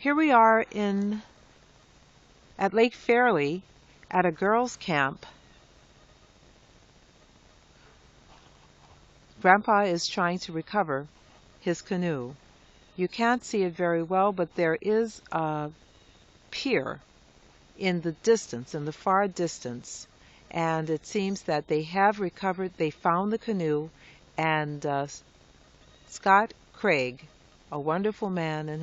Here we are at Lake Fairlee at a girls' camp. Grandpa is trying to recover his canoe. You can't see it very well, but there is a pier in the distance, in the far distance, and it seems that they have recovered, they found the canoe, and Scott Craig, a wonderful man, and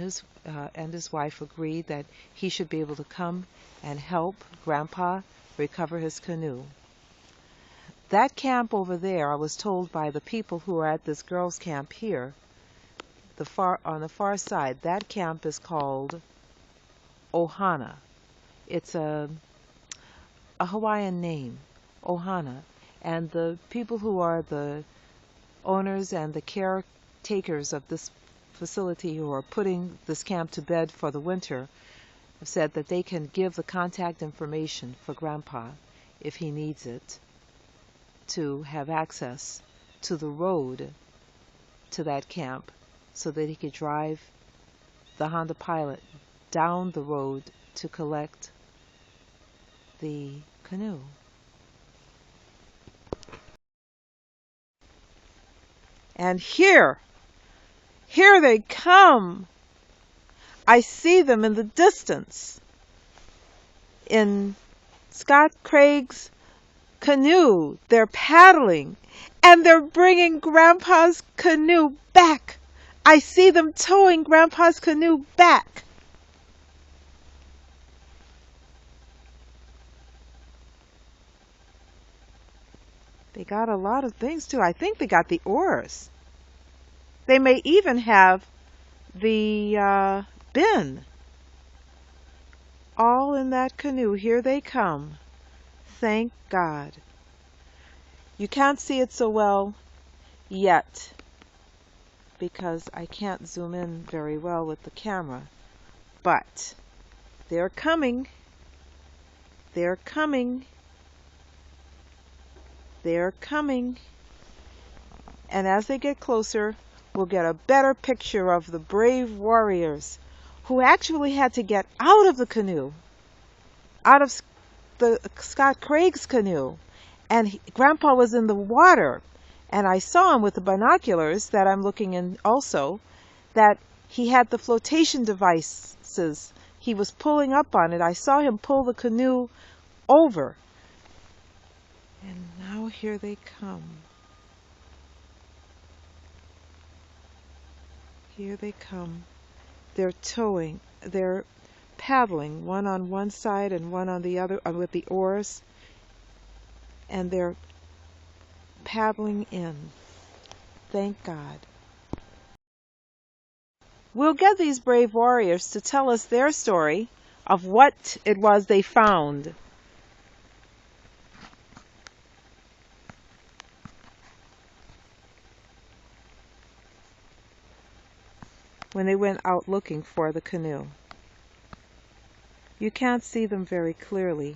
his wife agreed that he should be able to come and help Grandpa recover his canoe. That camp over there, I was told by the people who are at this girls' camp here, on the far side, that camp is called Ohana. It's a Hawaiian name, Ohana, and the people who are the owners and the caretakers of this facility who are putting this camp to bed for the winter have said that they can give the contact information for Grandpa if he needs it to have access to the road to that camp so that he could drive the Honda Pilot down the road to collect the canoe. And here they come. I see them in the distance in Scott Craig's canoe. They're paddling and they're bringing Grandpa's canoe back. I see them towing Grandpa's canoe back. They got a lot of things too. I think they got the oars. They may even have the bin. All in that canoe. Here they come. Thank God. You can't see it so well yet because I can't zoom in very well with the camera. But they're coming. They're coming. They're coming. And as they get closer, we'll get a better picture of the brave warriors who actually had to get out of the canoe, out of the Scott Craig's canoe. And Grandpa was in the water. And I saw him with the binoculars that I'm looking in also, that he had the flotation devices. He was pulling up on it. I saw him pull the canoe over. And now here they come. Here they come. They're towing, they're paddling, one on one side and one on the other with the oars. And they're paddling in. Thank God. We'll get these brave warriors to tell us their story of what it was they found. When they went out looking for the canoe. You can't see them very clearly.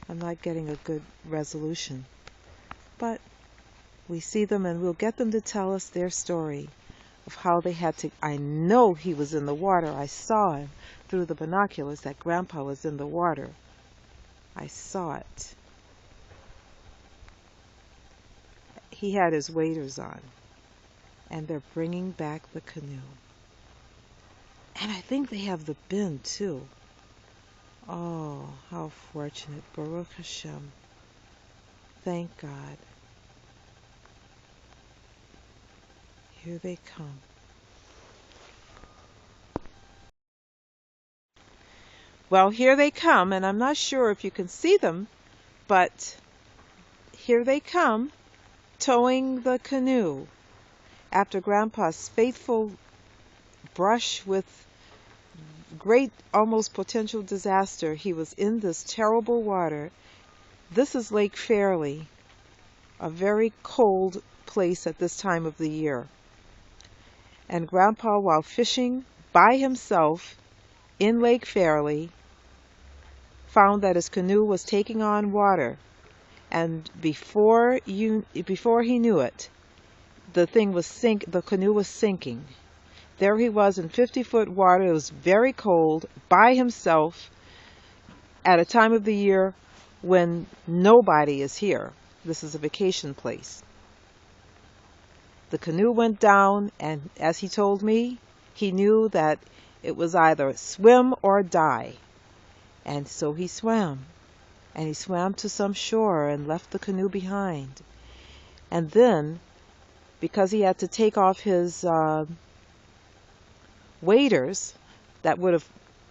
I'm not getting a good resolution. But we see them and we'll get them to tell us their story of how they had to. I know he was in the water. I saw him through the binoculars that Grandpa was in the water. I saw it. He had his waders on. And they're bringing back the canoe. And I think they have the bin too. Oh, how fortunate. Baruch Hashem. Thank God. Here they come. Well, here they come, and I'm not sure if you can see them, but here they come, towing the canoe. After Grandpa's faithful brush with great, almost potential disaster, he was in this terrible water. This is Lake Fairlee, a very cold place at this time of the year. And Grandpa, while fishing by himself in Lake Fairlee, found that his canoe was taking on water. And before he knew it, the canoe was sinking. There he was in 50-foot water. It was very cold, by himself, at a time of the year when nobody is here. This is a vacation place. The canoe went down, and as he told me, he knew that it was either swim or die. And so he swam. And he swam to some shore and left the canoe behind. And then, because he had to take off his waders,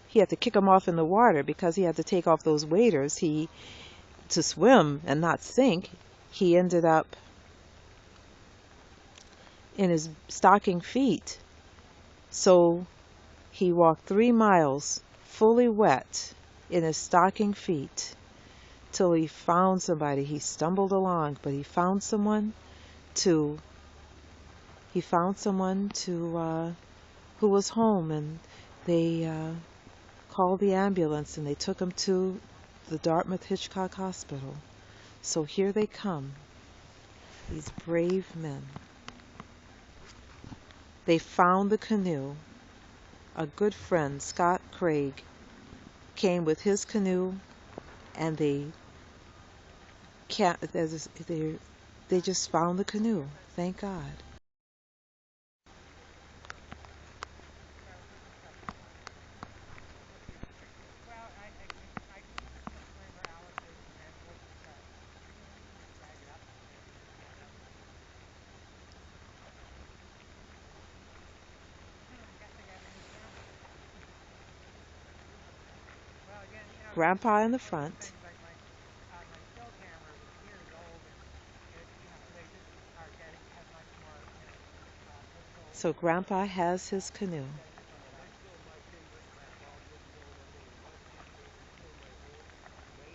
he had to kick them off in the water because he had to take off those waders. To swim and not sink, he ended up in his stocking feet. So he walked 3 miles fully wet in his stocking feet till he found somebody. He stumbled along, but he found someone to who was home, and they called the ambulance, and they took him to the Dartmouth Hitchcock Hospital. So here they come, these brave men. They found the canoe. A good friend, Scott Craig, came with his canoe, and they just found the canoe. Thank God. Grandpa in the front. So Grandpa has his canoe.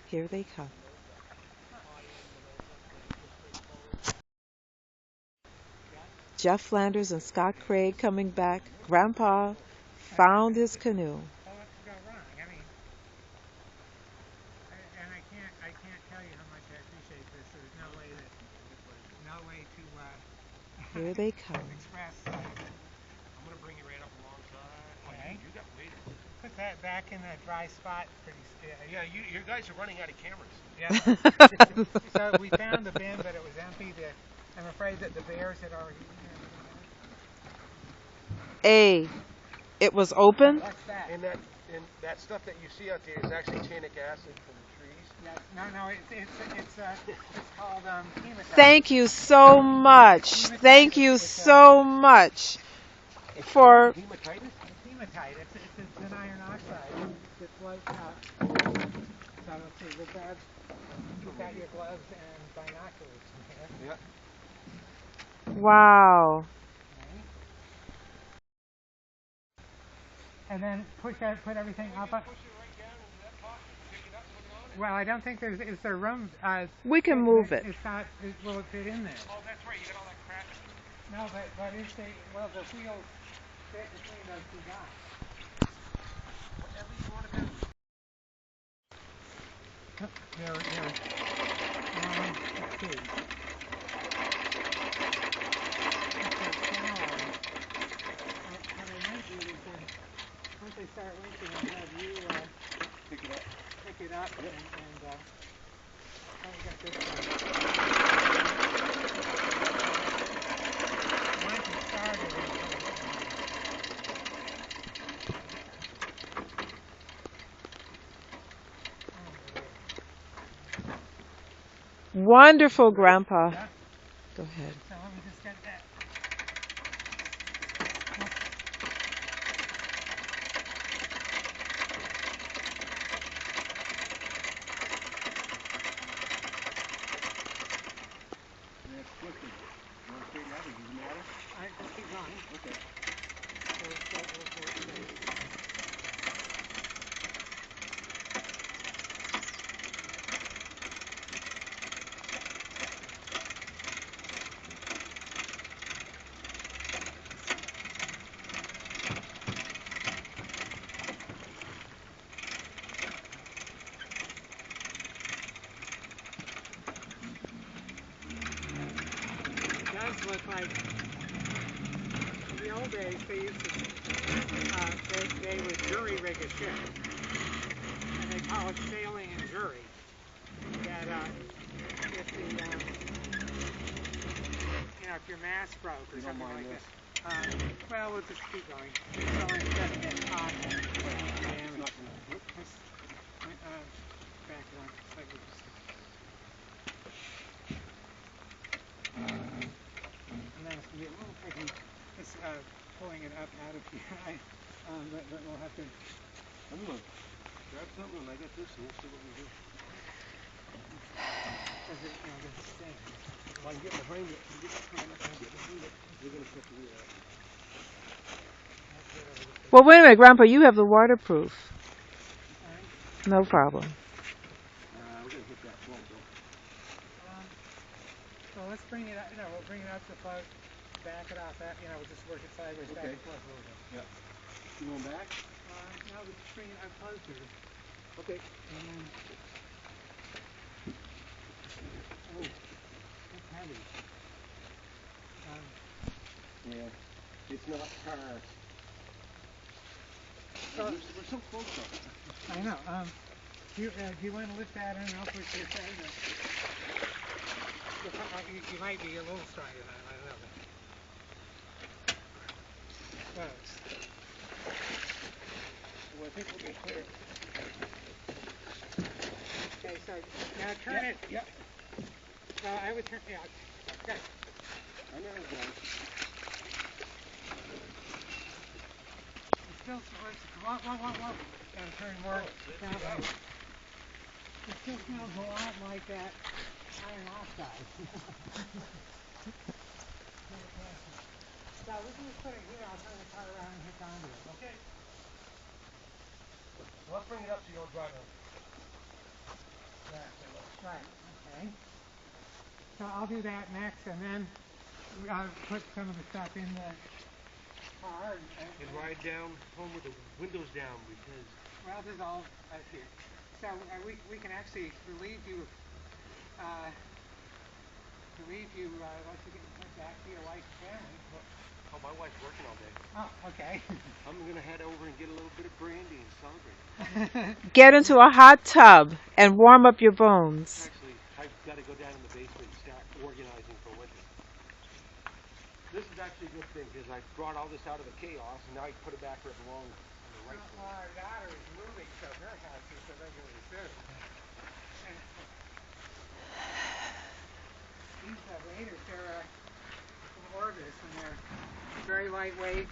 Here they come. Jeff Flanders and Scott Craig coming back. Grandpa found his canoe. Here they come. I'm going to bring you right up alongside. Okay. You got waiters. Put that back in the dry spot. Yeah, you guys are running out of cameras. Yeah. So we found the bin, but it was empty. I'm afraid that the bears had already eaten it. It was open? What's that? And that stuff that you see out there is actually tannic acid from the trees. Yeah. No, it's called hematite. Thank you so much. Thank you so much for... Hematite? Hematite. It's an iron oxide. It's like, so let's see, you've got your gloves and binoculars in here. Yeah. Wow. Okay. And then put everything up. Push it right down into that pocket. Pick it up, put it on. Well, I don't think is there room. We can move it. It's not. Will it fit in there? Oh, that's right. You got all that crap in there. No, but if the wheels fit between those two guys. Whatever you want to do. Let's see. Once they start linking, I'll have you pick it up and we got this one. Once it started, Wonderful, Grandpa. yeah. Go ahead. So let me just get that. Just keep going. Okay. It does look like, to be old days, they used to, they would jury rig a ship, and they call it sailing and jury. That if the, if your mast broke or something like that. Well, we'll just keep going. So it's just get caught. Back it up. And then it's going to be a little tricky. Just pulling it up out of here. But we'll have to. I'm going to grab something and I got this and we'll see what we do. Because it, there's a sting. If I can get behind it, we're going to put the wheel out. Well, wait a minute, Grandpa, you have the waterproof. No problem. We're going to hit that bolt though. So let's bring it up, we'll bring it up to the float, back it off that, we'll just work it sideways back and forth a little bit. Yeah. You going back? No, we'll just bring it up closer. Okay. And then, that's heavy. Yeah. It's not hard. We're so close though. I know. Do you want to lift that in and I'll push your thing? You might be a little stronger than that, I don't know. Well, I think we'll be clear. Okay, so now turn it. Yep. Well, I would turn. Yeah. Okay. I know it's going. It still smells. And turn more. It still smells a lot like that iron oxide. So we can just put it here. I'll turn the car around and hook onto it. Okay. So let's bring it up so you don't drive it. Right. Okay. So I'll do that next, and then I'll put some of the stuff in the car. And ride down home with the windows down because. Well, this is all up here. So we can actually relieve you once you get back to your wife's family. Oh, my wife's working all day. Oh, okay. I'm going to head over and get a little bit of brandy and celebrate. Get into a hot tub and warm up your bones. Actually, I've got to go down in the basement and start organizing for winter. This is actually a good thing because I brought all this out of the chaos and now I can put it back where it belongs. Well, our daughter is moving, so her house is regularly soon. These waders, they're from Orbis, and they're very lightweight,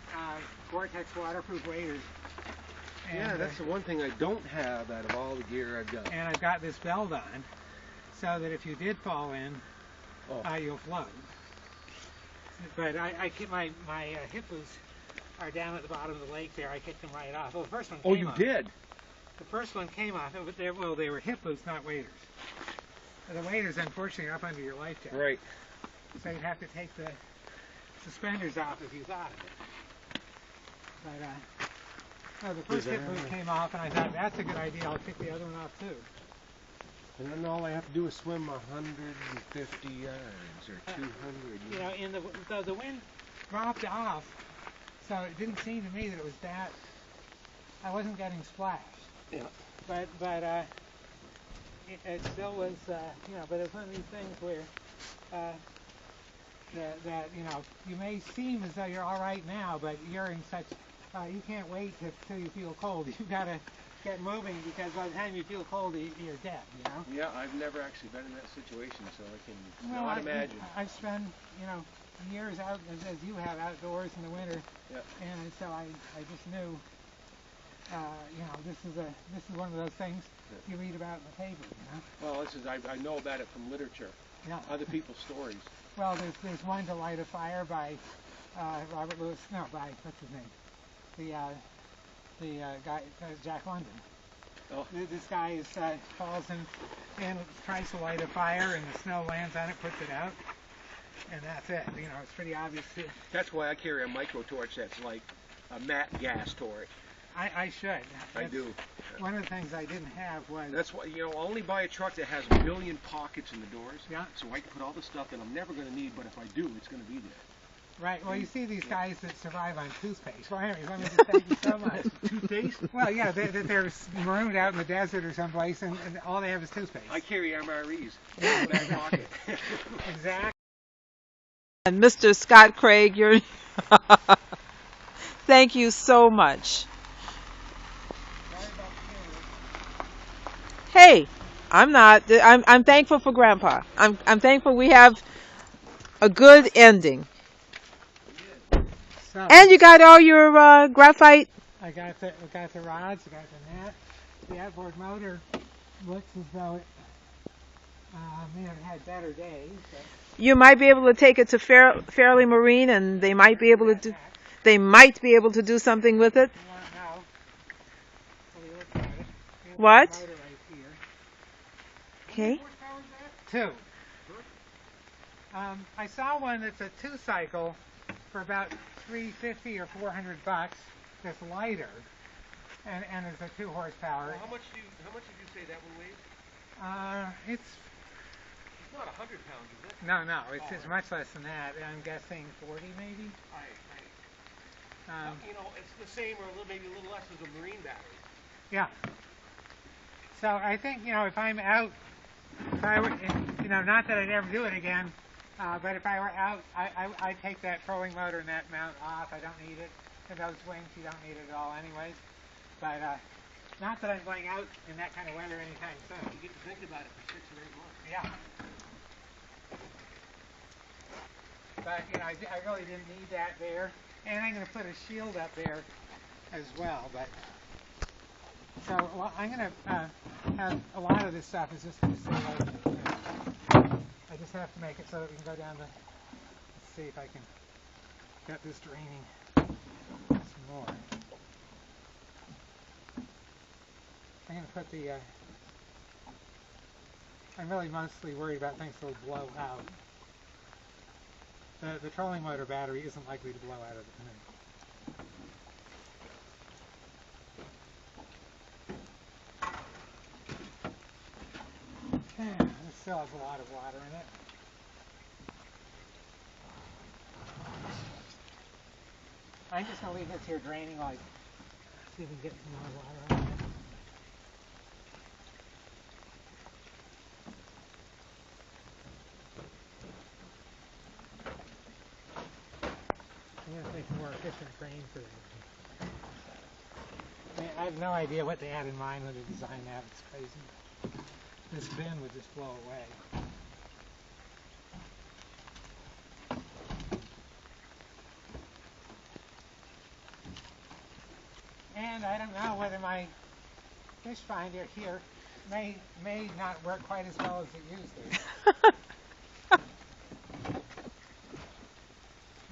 Gore-Tex waterproof waders. And, yeah, that's the one thing I don't have out of all the gear I've got. And I've got this belt on, so that if you did fall in, you'll float. But I keep my hip boots are down at the bottom of the lake there. I kicked them right off. Well, the first one came off. Oh, you did? The first one came off, but they were hip boots, not waders. The waders, unfortunately, are up under your life jacket. Right. So you'd have to take the suspenders off if you thought of it. But no, the first hip boot came off, and I thought, that's a good idea. I'll kick the other one off, too. And then all I have to do is swim 150 yards or 200. The wind dropped off, so it didn't seem to me that it was that. I wasn't getting splashed. Yeah. But it still was, but it's one of these things where that you may seem as though you're all right now, but you're in such, you can't wait till you feel cold. You've got to get moving because by the time you feel cold, you're dead, Yeah, I've never actually been in that situation, so I can not imagine. I've spent, years out, as you have, outdoors in the winter, and so I just knew, this is one of those things you read about in the paper, Well, I know about it from literature, other people's stories. Well, there's one to light a fire by Robert Louis, what's his name? The guy, Jack London. Oh. This guy falls in and tries to light a fire, and the snow lands on it, puts it out, and that's it. It's pretty obvious. That's why I carry a micro torch that's like a matte gas torch. I should. I do. One of the things I didn't have was... That's why, I'll only buy a truck that has $1 billion pockets in the doors. Yeah. So I can put all the stuff that I'm never going to need, but if I do, it's going to be there. Right. Well, you see these guys that survive on toothpaste. Well, anyways, let me just thank you so much. Toothpaste? Well, yeah, they're marooned out in the desert or someplace, and all they have is toothpaste. I carry MREs in my back pocket. Exactly. And Mr. Scott Craig, you're thank you so much. Hey, I'm not. I'm thankful for Grandpa. I'm thankful we have a good ending. So, And you got all your graphite. I got the rods, I got the net. The outboard motor looks as though it may have had better days. But You might be able to take it to Fairlee Marine, and they might be able to do. They might be able to do something with it. you won't know until you look at it. Here's What? the motor right here. Okay. Horsepower is that? 2. I saw one that's a 2-cycle for about $350 or $400 that's lighter and is a 2 horsepower. Well, how much did you say that one weighs? It's It's not 100 pounds, is it? no, it's much less than that. I'm guessing 40 maybe. You know, it's the same or maybe a little less as a marine battery. Yeah. So I think, if I'm out, if I were, not that I'd ever do it again, but if I were out, I'd take that trolling motor and that mount off. I don't need it. And those wings, you don't need it at all anyways. But not that I'm going out in that kind of weather anytime soon. You get to think about it for 6 or 8 months. Yeah. But, I really didn't need that there. And I'm going to put a shield up there as well. But so I'm going to have a lot of this stuff is just going to stay like I just have to make it so that we can go down the, let's see if I can get this draining some more. I'm going to put the, I'm really mostly worried about things that will blow out. The trolling motor battery isn't likely to blow out of the canoe. This still has a lot of water in it. I'm just going to leave this here draining, like, see if we can get some more water on it. I'm going to make a more efficient drain for that. I have no idea what they had in mind when they designed that. It's crazy. This bin would just blow away. And I don't know whether my fish finder here may not work quite as well as it used to.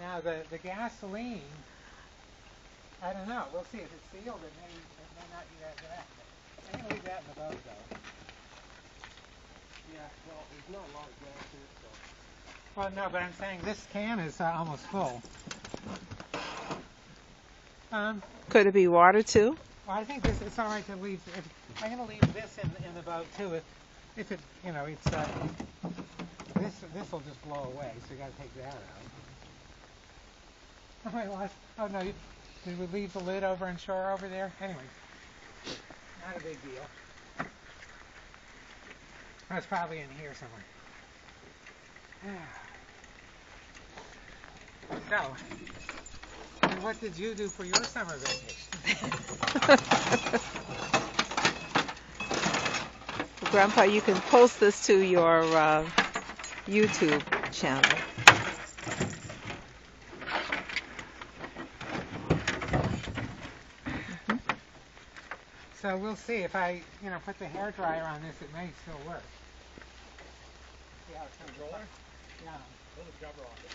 Now the gasoline, I don't know. We'll see if it's sealed. It may not be that bad. I'm going to leave that in the boat though. Yeah, well, there's not a lot of gas in it, so. Well, no, but I'm saying this can is almost full. Could it be water too? Well, I think it's all right to leave. I'm going to leave this in the boat too. If it, it's this will just blow away. So you got to take that out. Oh, I lost. Oh no, did we leave the lid over on shore over there? Anyway, not a big deal. That's probably in here somewhere. So, and what did you do for your summer vacation? Grandpa, you can post this to your YouTube channel. So we'll see if I, put the hair dryer on this, it may still work. See how it comes roller? Yeah. Pull the cover off it.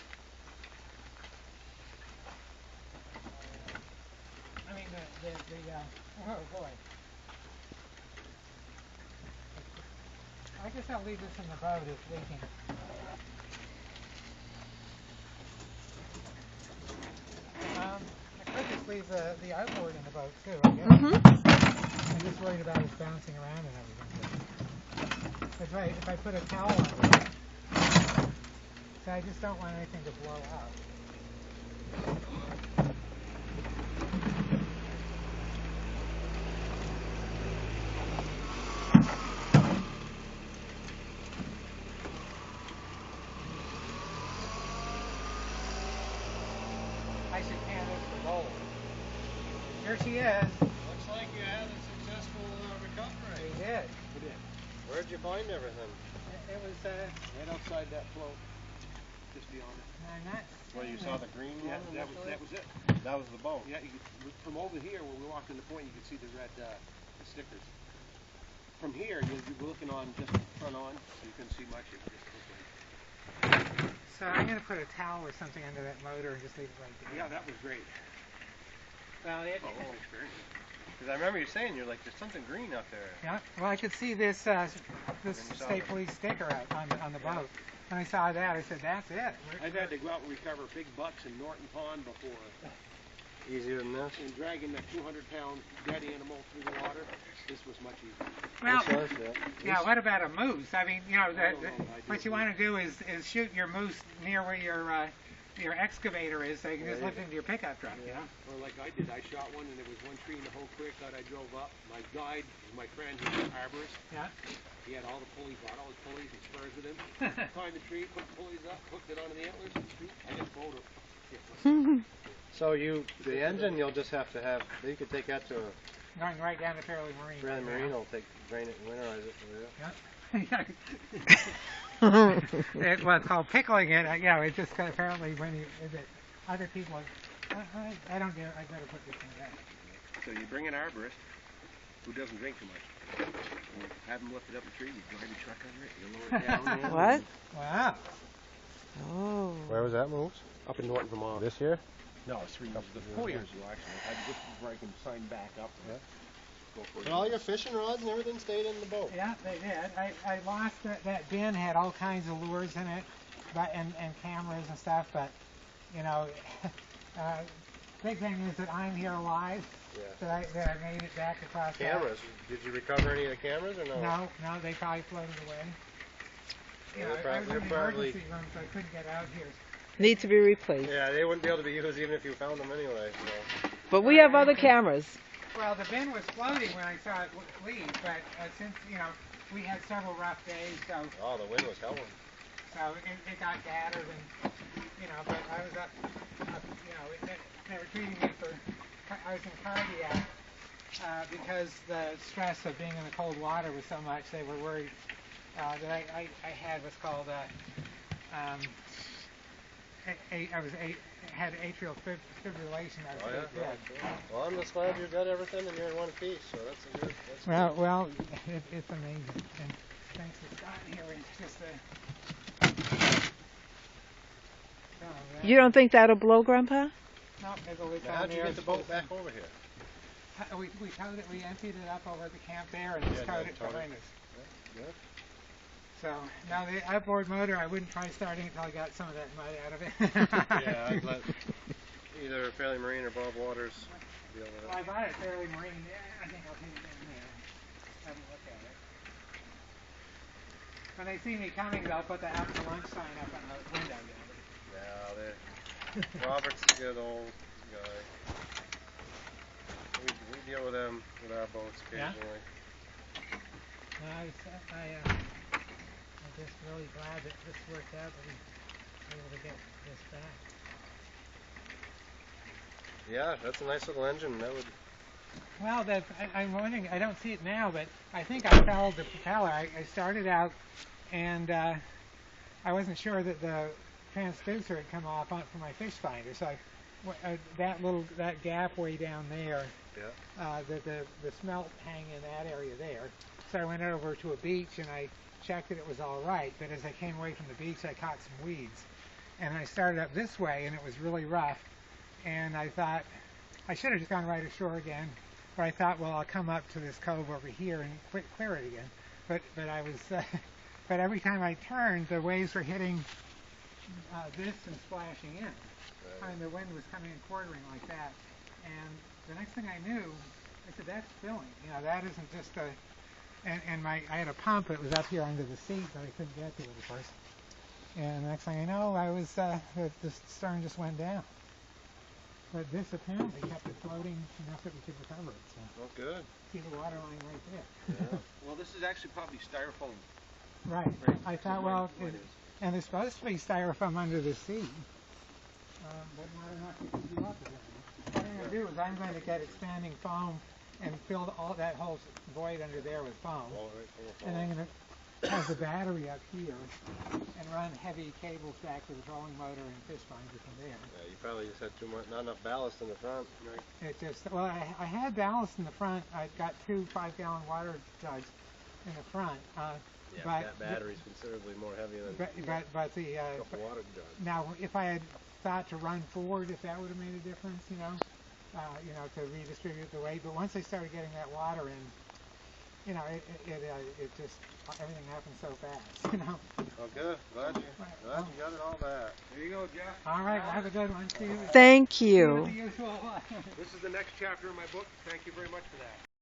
I mean oh boy. I guess I'll leave this in the boat if leaking. I could just leave the outboard in the boat too, I guess. I'm just worried about it bouncing around and everything. If I put a towel on it, so I just don't want anything to blow out. I should hand this to Lowell. Here she is. Looks like you had a successful recovery. We did. We did. Where'd you find everything? It was, Right outside that float. Just beyond it. I'm not Well, you seeing saw it. the green Yeah, one? that was it. That was the boat. Yeah, from over here, when we walked in the point, you could see the red the stickers. From here, you were looking on just front on, so you couldn't see much. It was just looking. So I'm going to put a towel or something under that motor and just leave it right there. Yeah, that was great. Well, Because I remember you saying, you're like, there's something green out there. yeah. Well, I could see this this saw state it. police sticker out on the boat. When I saw that, I said, "That's it." I've had to go out and recover big bucks in Norton Pond before, Easier than this? and dragging that 200-pound dead animal through the water. This was much easier. Well, This was, yeah. What about a moose? I mean, you know, don't know. what you want to do is shoot your moose near where your excavator is, so you can just lift into your pickup truck. You know. Or like I did, I shot one, and there was one tree in the whole creek that I drove up. My guide was my friend, who's an arborist. Yeah. He had all the pulleys, brought all his pulleys and spurs with him. Climbed the tree, put the pulleys up, hooked it onto the antlers, and shoot. I just pulled it. So the engine, you'll just have to have, you could take that to a Going right down to Fairlee Marine. Grand Marine, will drain it and winterize it for you. Yeah. It was called pickling it. Yeah, it just apparently when other people, I don't get it. I better put this in back. So you bring an arborist who doesn't drink too much. You have him lift it up the tree, you drive your truck under it, you lower it down there. What? Wow. Oh. Where was that moved? Up in Norton, Vermont. This year? No, it's 3 years. 4 years ago, actually. I just before I can sign back up. Yeah. Go for it. And all your fishing rods and everything stayed in the boat? Yeah, they did. I lost that bin had all kinds of lures in it, and cameras and stuff. But you know, big thing is that I'm here alive. Yeah. That I made it back across. Cameras? Did you recover any of the cameras or no? No, they probably floated away. Yeah, Yeah, I was in the probably. emergency room, so I couldn't get out here. Need to be replaced. Yeah, they wouldn't be able to be used even if you found them anyway. So. But we have other cameras. Well, the bin was floating when I saw it leave, but since we had several rough days, so Oh, the wind was howling. it got battered, and but I was up they were treating me for. I was in cardiac because the stress of being in the cold water was so much. They were worried that I had what's called had atrial fibrillation. I was Oh, really yeah. dead. Well, I'm just glad you got everything and you're in one piece, so that's a good. That's Well, it's amazing. And thanks to Scott here, it's just You don't think that'll blow, Grandpa? No, it'll be Now, how'd you get the boat back over here? We towed it. We emptied it up over at the camp there and just towed it behind us. Good. So now the outboard motor, I wouldn't try starting it until I got some of that mud out of it. Yeah, I'd let either Fairlee Marine or Bob Waters deal with Well, I it. bought it Fairlee Marine. Yeah, I think I'll take it down there. Have a look at it. When they see me coming, they'll put the after lunch sign up on the window there. Yeah, Robert's a good old guy. We deal with them with our boats Yeah? occasionally. I'm just really glad that this worked out, that we were able to get this back. Yeah, that's a nice little engine. That would. Well, I'm wondering, I don't see it now, but I think I fouled the propeller. I started out and I wasn't sure that the transducer had come off for my fish finder, so that gap way down there, Yeah. the smelt hang in that area there. So I went over to a beach and I checked that it was all right, but as I came away from the beach I caught some weeds. And I started up this way and it was really rough, and I thought I should have just gone right ashore again, but I thought, well, I'll come up to this cove over here and clear it again. But I was but every time I turned, the waves were hitting this and splashing in. And the wind was coming and quartering like that. And the next thing I knew, I said, that's filling. That isn't just a... And I had a pump that was up here under the seat, but I couldn't get to it, of course. And the next thing I know, I was the stern just went down. But this apparently kept it floating enough that we could recover it. So. Oh, good. See the water line right there. Yeah. Well, this is actually probably styrofoam. Right. Right. I thought, well, and there's supposed to be styrofoam under the seat, but not enough to keep you up again. What I'm going to do is I'm going to get expanding foam and fill all that whole void under there with foam. All right, full of And I'm foam. going to have the battery up here and run heavy cables back to the trolling motor and fish finder from there. Yeah, you probably just had too much, not enough ballast in the front. Right. It just, well, I had ballast in the front. I've got 2 5-gallon water jugs in the front. Yeah, but that battery's considerably more heavy than but the a couple water jugs. now if I had thought to run forward, if that would have made a difference, you know, to redistribute the weight. But once I started getting that water in, you know, it just everything happened so fast, you know. Oh, good. Glad you got it all that. There you go, Jeff. All right, well, have a good one. See you. Thank See you you. at the usual. This is the next chapter in my book. Thank you very much for that.